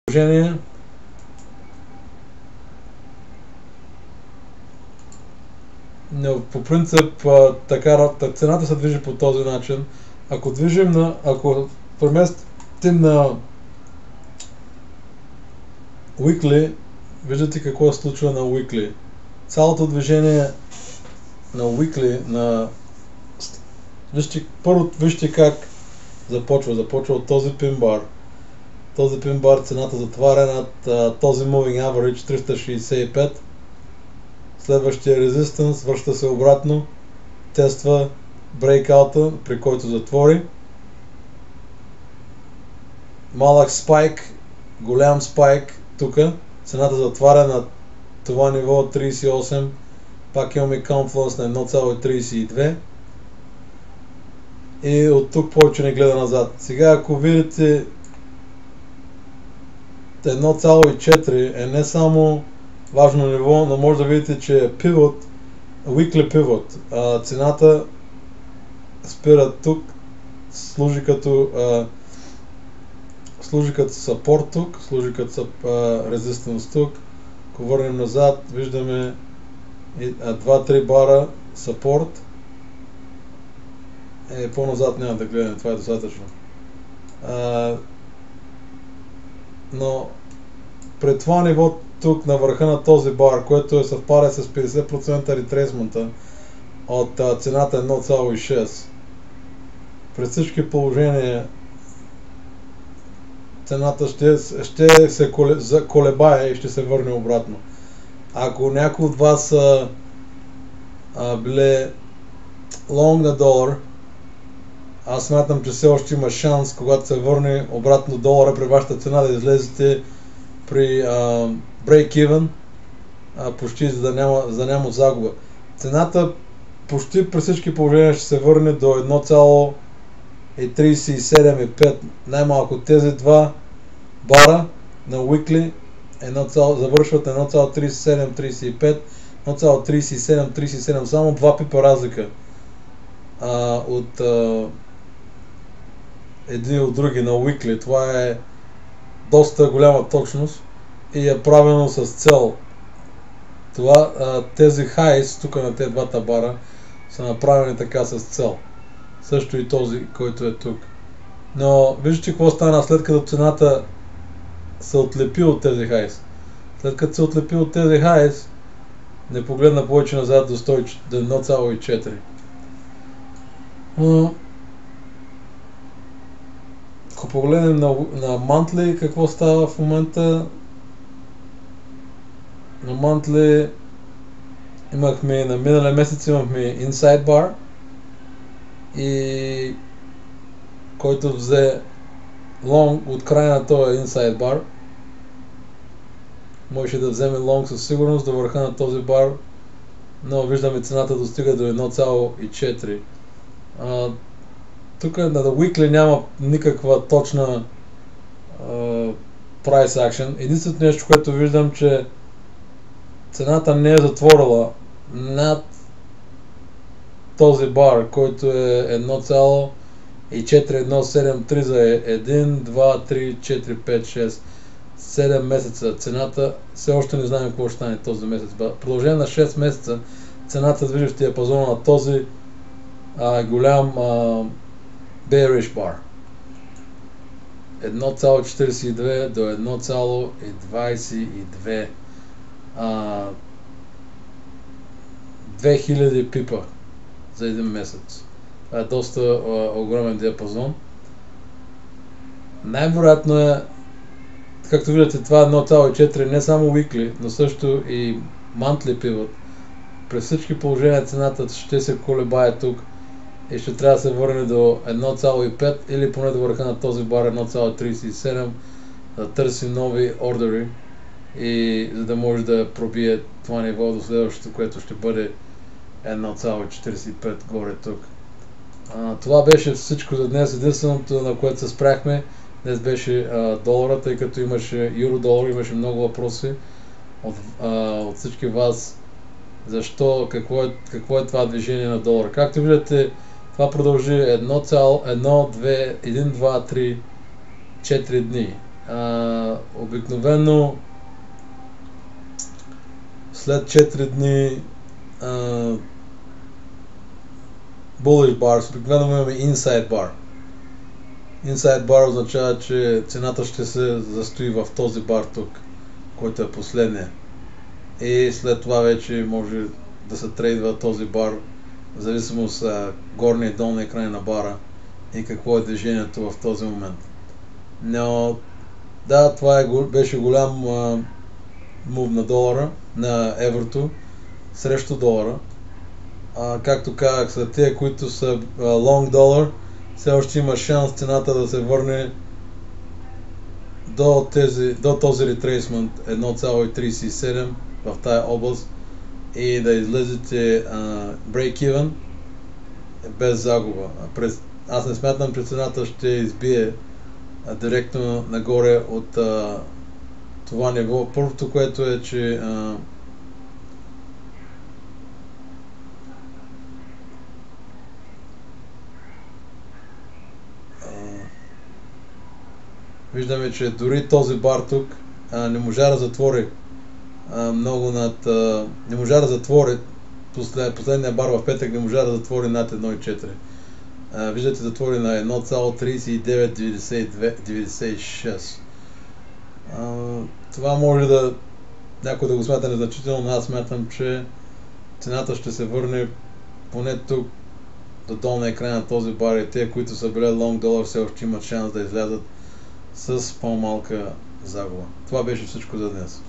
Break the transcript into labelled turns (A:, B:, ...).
A: положение. Но по принцип цената се движи по този начин. Ако преместим на weekly, виждате какво се случва на weekly. Цялото движение на weekly, вижте как започва от този пин-бар. Този пин-бар цената затваря над този moving average 365. Следващия резистанс връща се обратно, тества брейкаута, при който затвори. Малък спайк, голям спайк тук. Цената затваря на това ниво 38. Пак имаме confluence на 1,32. И от тук повече не гледа назад. Сега ако видите 1,4 е не само важно ниво, но може да видите, че е pivot, weekly pivot. Цената спира тук, служи като support тук, служи като resistance тук. Ако върнем назад, виждаме 2-3 бара support. По-назад няма да гледаме, това е достатъчно. Но пред това ниво тук на върха на този бар, което съвпада с 50% ретрейсмента от цената 1,6. При всички положения цената ще се колебае и ще се върне обратно. Ако някой от вас били long на долар, аз смятам, че все още има шанс, когато се върне обратно долара при вашата цена, да излезете при break-even, почти за да няма загуба. Цената почти при всички положения ще се върне до 1,37,5. Най-малко тези два бара на weekly завършват 1,37,35, 1,37,37, само 2 пипа разлика от едни от други на weekly. Това е доста голяма точност и е правено с цел. Тези highs тук на тези двата бара са направени така с цел. Също и този, който е тук. Но виждате какво стана след като цената се отлепи от тези highs. След като се отлепи от тези highs, не погледна повече назад до 1,4. Ако погледнем на monthly, какво става в момента? На monthly на миналия месец имахме inside bar, и който взе long от края на този inside bar, можеше да вземе long със сигурност до върха на този бар, но виждаме цената достига до 1,4. Тук на The Weekly няма никаква точна price action. Единственото нещо, което виждам, че цената не е затворила над този бар, който е 1,4173 за 1, 2, 3, 4, 5, 6, 7 месеца. Цената все още не знаем какво ще стане този месец. Продължение на 6 месеца цената движи в диапазона на този голям bearish bar. 1,42 до 1,22. 2000 пипа за един месец. Това е доста огромен диапазон. Най-вероятно е, както виждате, това е 1,4 не само weekly, но също и monthly pivot. При всички положения цената ще се колебае тук и ще трябва да се върне до 1,5 или поне до върха на този бар 1,37, да търси нови ордери, и за да може да пробие това ниво до следващото, което ще бъде 1,45 горе тук. Това беше всичко за днес. Единственото, на което се спряхме днес, беше долара, тъй като имаше евро-долар, имаше много въпроси от всички вас. Защо, какво е това движение на долара? Както виждате, това продължи 1, 2, 3, 4 дни. Обикновено след 4 дни bullish bars, обикновено имаме inside bar. Inside bar означава, че цената ще се застои в този бар тук, който е последния. И след това вече може да се трейдва този бар в зависимост от горния и долния край на бара и какво е движението в този момент. Но да, това беше голям мув на долара, на еврото срещу долара. Както казах, за тия, които са long dollar, все още има шанс цената да се върне до този ретрейсмент 1,37 в тая област и да излезете break-even без загуба. Аз не смятам, че цената ще избие директно нагоре от това ниво. Първото, което е, че виждаме, че дори този бар тук не можа да затвори много над... не можа да затвори последния бар в петък не можа да затвори над 1,4. Виждате, затвори на 1,3996. Това може да някой да го смята незначително, но аз смятам, че цената ще се върне поне тук до долния край на този бар и те, които са били long dollar, все още имат шанс да излязат с по-малка загуба. Това беше всичко за днес.